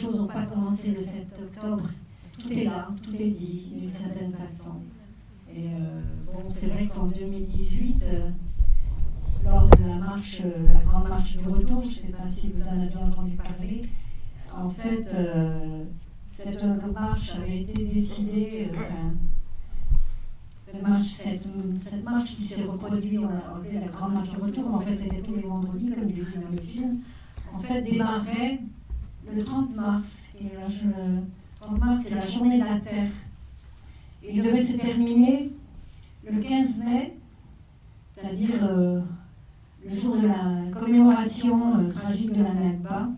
choses n'ont pas commencé le 7 octobre. Tout est là, tout est dit d'une certaine façon. Et bon, c'est vrai qu'en 2018, lors de la marche, la grande marche du retour, je ne sais pas si vous en avez entendu parler, en fait, cette marche avait été décidée, cette marche qui s'est reproduite, on l'a appelée la grande marche du retour, mais en fait c'était tous les vendredis, comme il est dit dans le film, en fait démarrait le 30 mars, et le 30 mars c'est la journée de la Terre. Et il devait se terminer le 15 mai, c'est-à-dire le jour de la commémoration tragique de la Nakba.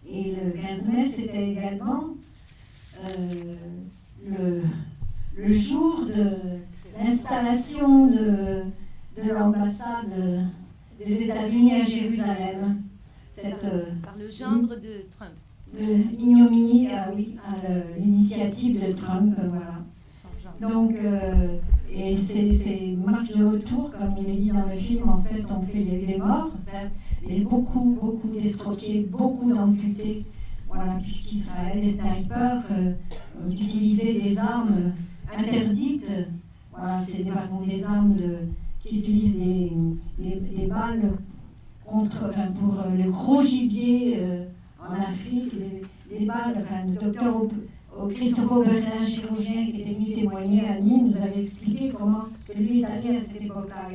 Et le 15 mai, c'était également le jour de l'installation de l'ambassade des États-Unis à Jérusalem. Par le gendre de Trump. L'ignominie, à l'initiative de Trump, voilà. Donc, et ces marches de retour, comme il est dit dans le film, en fait, on fait des morts, et beaucoup d'estropiés, beaucoup d'amputés, voilà, puisqu'Israël, les snipers, d'utiliser des armes interdites, voilà, c'est des armes qui utilisent des balles pour le gros gibier en Afrique, les balles, le docteur Christophe Oberlin, chirurgien qui était venu témoigner à Nîmes, nous avait expliqué comment, parce que lui est allé à cette époque-là,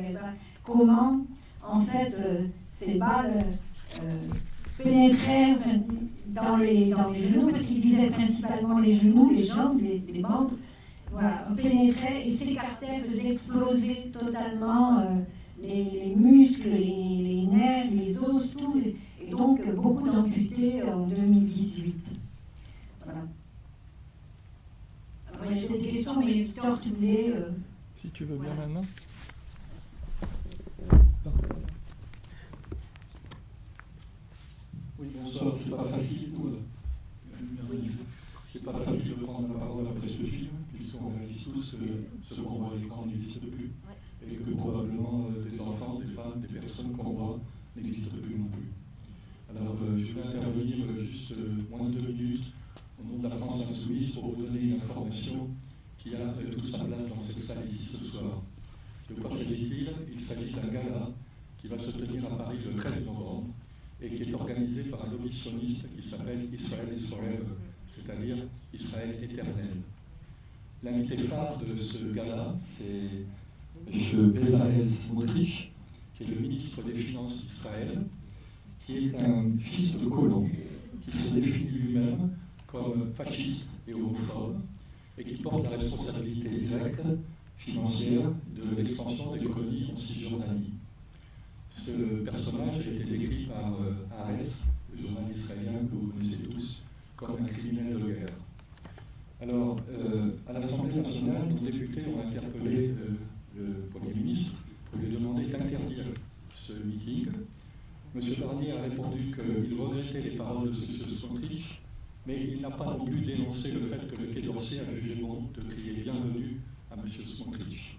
comment, en fait, ces balles pénétraient dans les genoux, parce qu'ils visaient principalement les genoux, les jambes, les bandes, voilà, pénétraient et s'écartaient, faisaient exploser totalement les muscles, les nerfs, les os, tout, et donc beaucoup d'amputés en 2018. Voilà. Alors, j'ai des questions, mais Victor, tu voulais... Si tu veux bien maintenant. Oui, bonsoir, c'est pas facile, c'est pas facile de prendre la parole après ce film, puisqu'on réalise tous ce qu'on voit à l'écran n'existe plus, et que probablement des enfants, des femmes, des personnes qu'on voit n'existent plus non plus. Alors, je vais intervenir juste moins de 2 minutes au nom de la France Insoumise pour vous donner une information qui a toute sa place dans cette salle ici ce soir. De quoi s'agit-il? Il s'agit d'un gala qui va se tenir à Paris le 13 novembre et qui est organisé par un lobby sioniste qui s'appelle Israel is Forever, c'est-à-dire Israël éternel. L'invité phare de ce gala, c'est M. Bezalel Smotrich, qui est le ministre des Finances d'Israël, qui est un fils de colon, qui se définit lui-même comme fasciste et homophobe, et qui porte la responsabilité directe financière de l'expansion des colonies en Cisjordanie. Ce personnage a été décrit par Haaretz, le journal israélien que vous connaissez tous, comme un criminel de guerre. Alors, à l'Assemblée nationale, nos députés ont interpellé le Premier ministre pour lui demander d'interdire ce meeting. M. Barnier a répondu qu'il regrettait les paroles de M. Smotrich, mais il n'a pas non plus dénoncé le fait que le Quai d'Orsay a jugé bon de crier bienvenue à M. Smotrich,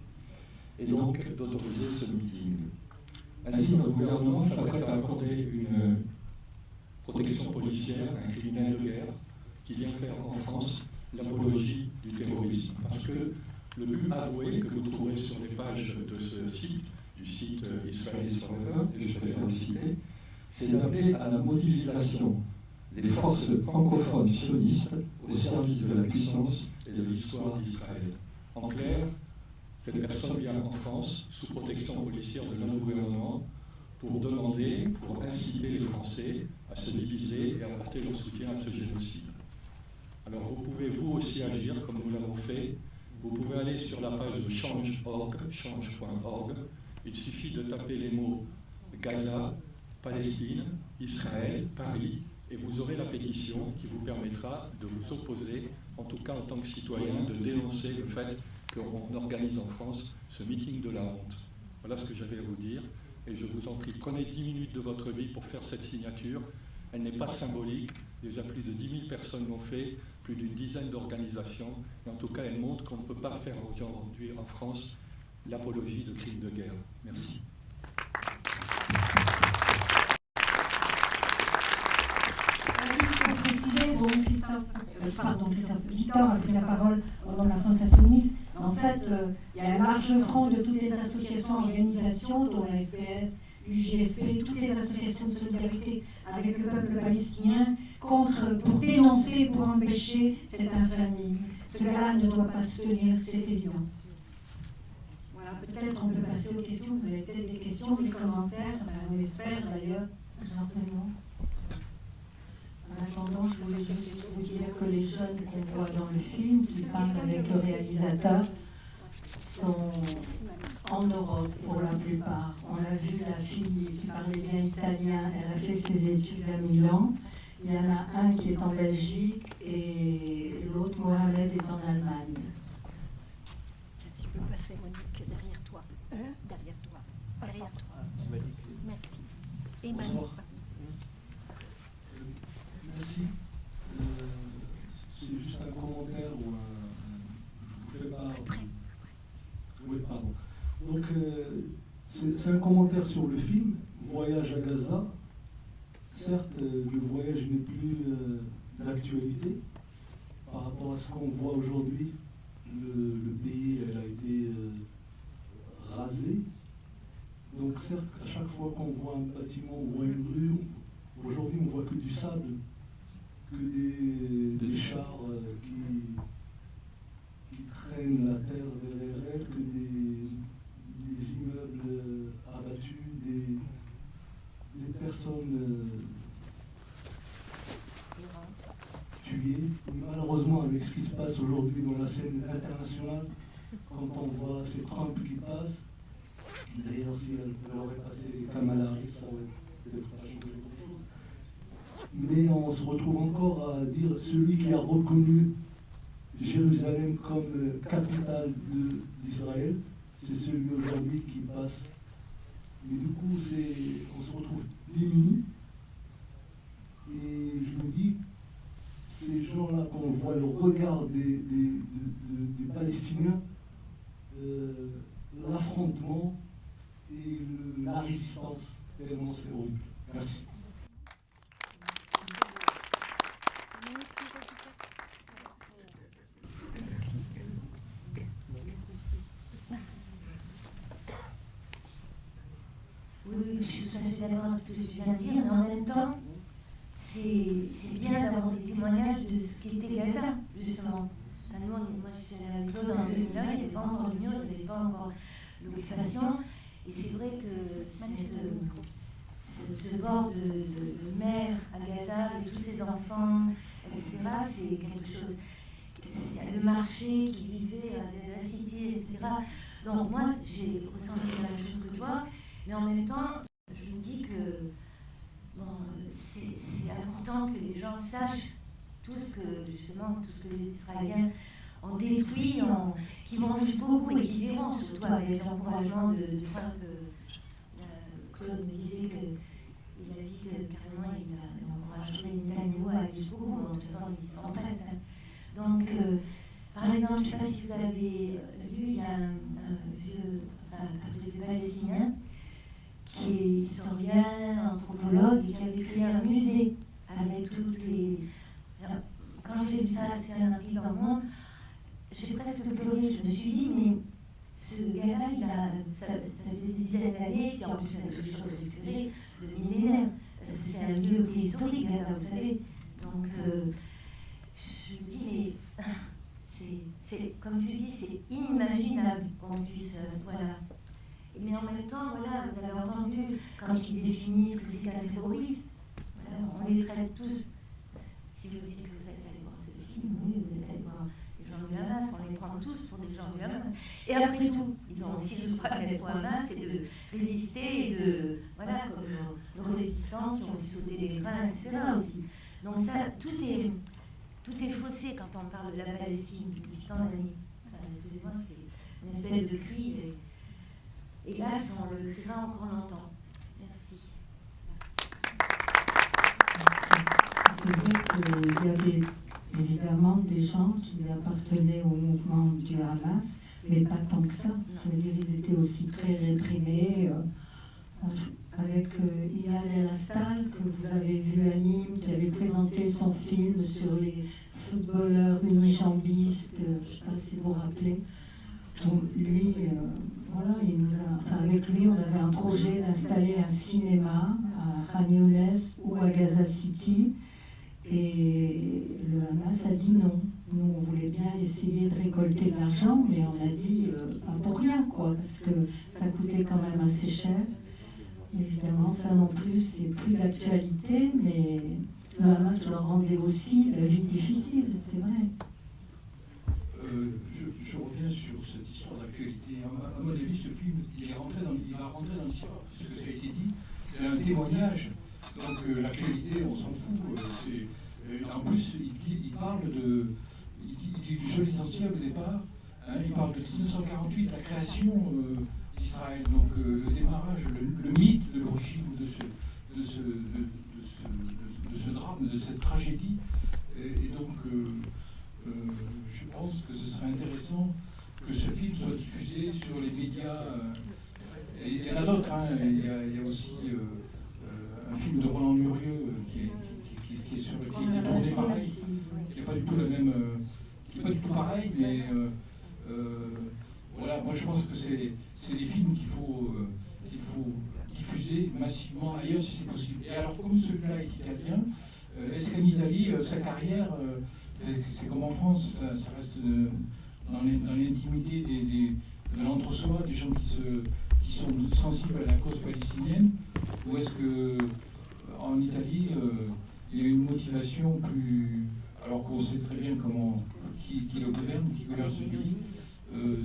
et donc d'autoriser ce meeting. Ainsi, notre gouvernement s'apprête à accorder une protection policière à un criminel de guerre qui vient faire en France l'apologie du terrorisme. Parce que le but avoué que vous trouverez sur les pages de ce site, du site Israel is Forever, et je préfère le citer, c'est d'appeler à la mobilisation des forces francophones sionistes au service de la puissance et de l'histoire d'Israël. En clair, cette personne vient en France sous protection policière de notre gouvernement pour demander, pour inciter les Français à se diviser et à apporter leur soutien à ce génocide. Alors vous pouvez vous aussi agir comme nous l'avons fait. Vous pouvez aller sur la page de change.org. Il suffit de taper les mots Gaza, Palestine, Israël, Paris, et vous aurez la pétition qui vous permettra de vous opposer, en tout cas en tant que citoyen, de dénoncer le fait qu'on organise en France ce meeting de la honte. Voilà ce que j'avais à vous dire, et je vous en prie, prenez 10 minutes de votre vie pour faire cette signature. Elle n'est pas symbolique, déjà plus de 10 000 personnes l'ont fait, plus d'une dizaine d'organisations, et en tout cas elle montre qu'on ne peut pas faire aujourd'hui en France l'apologie de crimes de guerre. Merci. Juste pour préciser, Victor a pris la parole au nom de la France Insoumise. En fait, il y a un large front de toutes les associations, organisations, dont la FPS, l'UJFP, toutes les associations de solidarité avec le peuple palestinien, pour dénoncer, pour empêcher cette infamie. Cela ne doit pas se tenir, c'est évident. Voilà, peut-être on peut passer aux questions. Vous avez peut-être des questions, des commentaires, on espère d'ailleurs. En attendant, je voulais juste vous dire que les jeunes qu'on voit dans le film, qui parlent avec le réalisateur, sont en Europe pour la plupart. On a vu la fille qui parlait bien italien, elle a fait ses études à Milan. Il y en a un qui est en Belgique et l'autre, Mohamed, est en Allemagne. Tu peux passer, Monique, derrière toi. Derrière toi. Derrière toi. Merci. Et bonsoir. Merci. C'est juste un commentaire ou je vous fais part. Oui, pardon. Donc, c'est un commentaire sur le film Voyage à Gaza. Certes, le voyage n'est plus d'actualité par rapport à ce qu'on voit aujourd'hui. Le pays elle a été rasé. Donc certes, à chaque fois qu'on voit un bâtiment, on voit une rue, aujourd'hui on voit que du sable, que des chars qui traînent la terre derrière elles, que des immeubles abattus, des personnes tuées. Malheureusement, avec ce qui se passe aujourd'hui dans la scène internationale, quand on voit ces Trump qui passent, d'ailleurs, si elle aurait passé Kamala Harris, ça aurait peut-être pas changé grand-chose. Mais on se retrouve encore à dire celui qui a reconnu Jérusalem comme capitale d'Israël, c'est celui aujourd'hui qui passe. Mais du coup, on se retrouve démunis. Et je me dis, ces gens-là, quand on voit le regard des Palestiniens, l'affrontement et la résistance, tellement c'est horrible. Merci. Oui, je suis tout à fait d'accord avec ce que tu viens de dire, mais en même temps, c'est bien d'avoir des témoignages de ce qu'était Gaza, justement. Enfin, nous, moi, je suis allée avec Claude en 2001, il n'y avait pas encore le mur, il n'y avait pas encore l'occupation. Et c'est vrai que ce bord de mer à Gaza, et tous ces enfants, etc., c'est quelque chose. C'est le marché qui vivait à la cité, etc. Donc moi, j'ai ressenti la même chose que toi, mais en même temps, je me dis que bon, c'est important que les gens sachent tout ce que les Israéliens ont détruit, qui vont jusqu'au bout et qui iront, surtout avec l'encouragement de Trump. Claude me disait qu'il a dit que carrément il encouragerait Netanyahu à aller jusqu'au bout. De toute façon, ils sont prêts. Donc, par exemple, je ne sais pas si vous avez lu, il y a un vieux palestinien qui est historien, anthropologue, et qui avait créé un musée avec toutes les... Quand j'ai lu ça, c'est un article dans le Monde, j'ai presque pleuré. Je me suis dit, mais ce gars-là, ça fait des dizaines d'années, puis en plus, il y a des choses récurées de millénaires, parce que c'est un lieu préhistorique, Gaza, vous savez. Donc, je me dis, mais c'est comme tu dis, c'est inimaginable qu'on puisse... voilà. Mais en même temps, voilà, vous avez entendu, quand ils définissent que c'est qu'un terroriste, voilà, on les traite tous. Si vous dites que vous êtes allé voir ce film, oui, vous êtes allé voir des gens du Hamas, on les prend tous pour des gens du Hamas. Et après tout, ils ont aussi le droit d'être au Hamas et de résister, et de, voilà, comme nos résistants qui ont fait sauter les trains, etc. aussi. Donc ça, tout est faussé quand on parle de la Palestine depuis tant d'années. Enfin, excusez-moi, c'est une espèce de cri. Hélas, on le criera encore longtemps. Merci. C'est vrai qu'il y avait évidemment des gens qui appartenaient au mouvement du Hamas, mais pas tant que ça. Je veux dire, ils étaient aussi très réprimés. avec Iyad El Astal, que vous avez vu à Nîmes, qui avait présenté son film sur les footballeurs unijambistes, je ne sais pas si vous vous rappelez. Donc lui, voilà, avec lui, on avait un projet d'installer un cinéma à Khan Younes ou à Gaza City, et le Hamas a dit non. Nous, on voulait bien essayer de récolter de l'argent, mais on a dit pas pour rien, quoi, parce que ça coûtait quand même assez cher. Évidemment, ça non plus, c'est plus d'actualité, mais le Hamas leur rendait aussi la vie difficile, c'est vrai. Je reviens sur cette histoire d'actualité. À mon avis, ce film, il va rentrer dans l'histoire, parce que ça a été dit, c'est un témoignage. Donc l'actualité, on s'en fout. En plus, il parle il dit du jeu essentiel au départ. Hein, il parle de 1948, la création d'Israël, donc le démarrage, le mythe de l'origine de ce drame, de cette tragédie. Et donc, je pense que ce serait intéressant que ce film soit diffusé sur les médias. Et il y en a d'autres. Hein, il y a aussi un film de Roland Murieux qui est sur le qui est tourné pareil, qui n'est pas du tout la même, qui n'est pas du tout pareil, mais voilà, moi je pense que c'est des films qu'il faut diffuser massivement ailleurs si c'est possible. Et alors comme celui-là est italien, est-ce qu'en Italie, sa carrière, c'est comme en France, ça reste dans l'intimité de l'entre-soi, des gens qui sont sensibles à la cause palestinienne, ou est-ce que en Italie, il y a une motivation plus, alors qu'on sait très bien qui le gouverne, qui gouverne ce pays,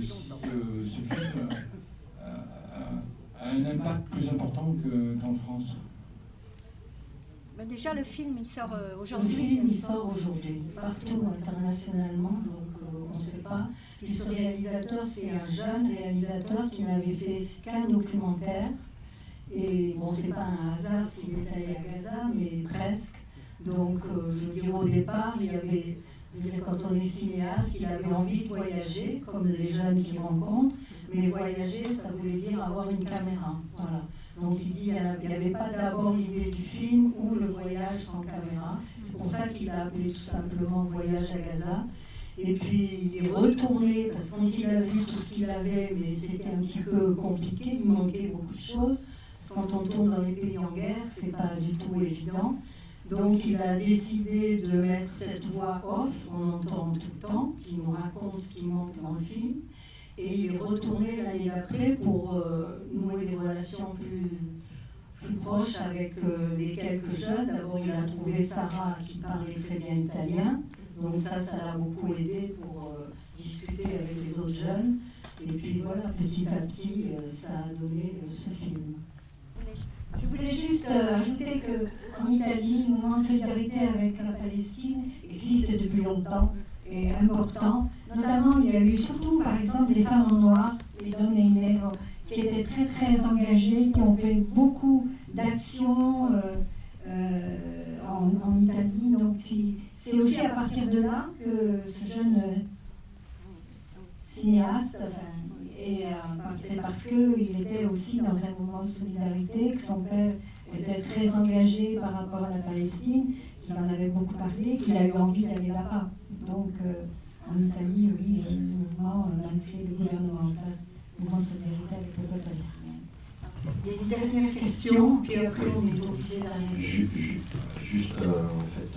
si ce film a un impact plus important qu'en France. Ben déjà, le film, il sort Le aujourd'hui. film, il sort aujourd'hui, partout internationalement, donc on ne sait pas. Puis ce réalisateur, c'est un jeune réalisateur qui n'avait fait qu'un documentaire. Et bon, c'est pas un hasard s'il est allé à Gaza, mais presque. Donc, je veux dire, au départ, il y avait, je veux dire, quand on est cinéaste, il avait envie de voyager, comme les jeunes qu'il rencontre, mais voyager, ça voulait dire avoir une caméra. Voilà. Donc, il dit, il n'y avait pas d'abord l'idée du film ou le voyage sans caméra. C'est pour ça qu'il a appelé tout simplement Voyage à Gaza. Et puis, il est retourné, parce que quand il a vu tout ce qu'il avait, mais c'était un petit peu compliqué, il manquait beaucoup de choses. Quand on tourne dans les pays en guerre, c'est pas du tout évident. Donc il a décidé de mettre cette voix off, on entend tout le temps, qui nous raconte ce qui manque dans le film. Et il est retourné l'année d'après pour nouer des relations plus proches avec les quelques jeunes. D'abord, il a trouvé Sarah qui parlait très bien italien. Donc ça l'a beaucoup aidé pour discuter avec les autres jeunes. Et puis voilà, petit à petit, ça a donné ce film. Je voulais juste ajouter qu'en Italie, le mouvement de solidarité avec la Palestine existe depuis longtemps et important. Notamment, il y a eu surtout, par exemple, les femmes en noir, les donne nègres, qui étaient très très engagées, qui ont fait beaucoup d'actions en Italie. Donc, c'est aussi à partir de là que ce jeune cinéaste, c'est parce qu'il était aussi dans un mouvement de solidarité, que son père était très engagé par rapport à la Palestine, qu'il en avait beaucoup parlé, qu'il a eu envie d'aller là-bas. Donc en Italie, oui, le mouvement, malgré le gouvernement en place, le mouvement de solidarité avec le peuple palestinien. Il y a une dernière question, puis après on est obligé d'arriver. Juste, en fait,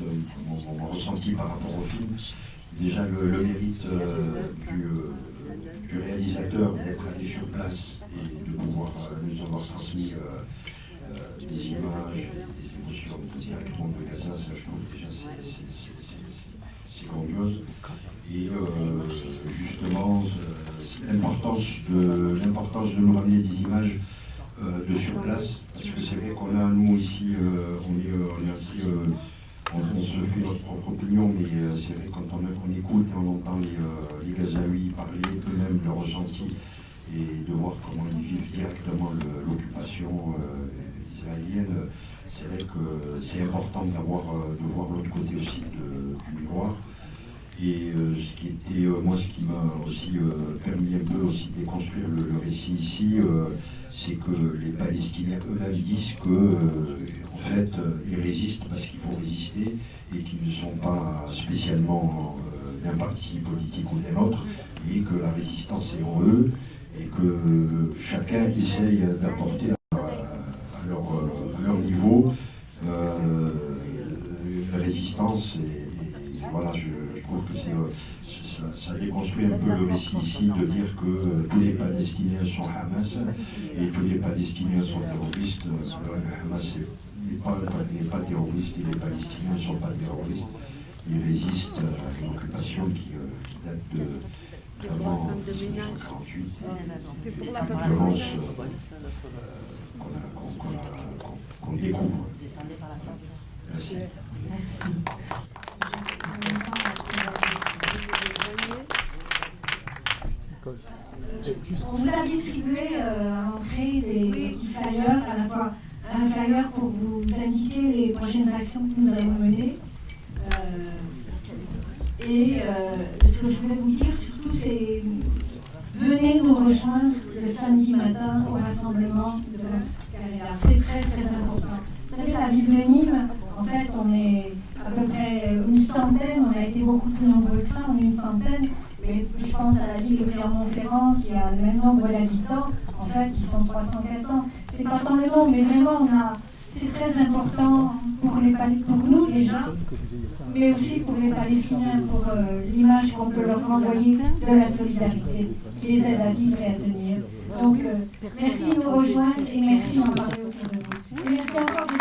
mon ressenti par rapport au film. Déjà, le mérite du réalisateur d'être allé sur place et de pouvoir nous avoir transmis des images, des émotions directement de Gaza, ça je trouve déjà c'est grandiose. Et justement, l'importance de nous ramener des images de sur place, parce que c'est vrai qu'on a, nous ici, on se fait notre propre opinion, mais c'est vrai quand on écoute et on entend les Gazaouis parler eux-mêmes de leur ressenti et de voir comment ils vivent directement l'occupation israélienne, c'est vrai que c'est important de voir l'autre côté aussi du miroir. Et ce qui m'a aussi permis un peu aussi de déconstruire le récit ici, c'est que les Palestiniens eux-mêmes disent que, en fait, ils résistent parce qu'il faut résister et qu'ils ne sont pas spécialement d'un parti politique ou d'un autre, mais que la résistance est en eux et que chacun essaye d'apporter à leur niveau une résistance. Et voilà, je trouve que ça déconstruit un peu le récit ici de dire que tous les Palestiniens sont Hamas et tous les Palestiniens sont terroristes. Le Hamas n'est pas terroriste et les Palestiniens ne sont pas terroristes. Ils résistent à une occupation qui date d'avant 1948 et des violences qu'on découvre. Merci. Merci. On vous a distribué à l'entrée des petits flyers, à la fois un flyer pour vous indiquer les prochaines actions que nous allons mener. Ce que je voulais vous dire surtout, c'est venez nous rejoindre le samedi matin au rassemblement de Carrera. C'est très très important. Vous savez, la ville de Nîmes, en fait, on est à peu près une centaine, on a été beaucoup plus nombreux que ça, on est une centaine, mais je pense à la ville de Clermont-Ferrand qui a le même nombre d'habitants, en fait, ils sont 300-400. C'est pas tant le nombre, mais vraiment, c'est très important pour nous déjà, mais aussi pour les Palestiniens, pour l'image qu'on peut leur renvoyer de la solidarité, qui les aide à vivre et à tenir. Donc, merci de nous rejoindre et merci d'en parler autour de vous. Et merci encore de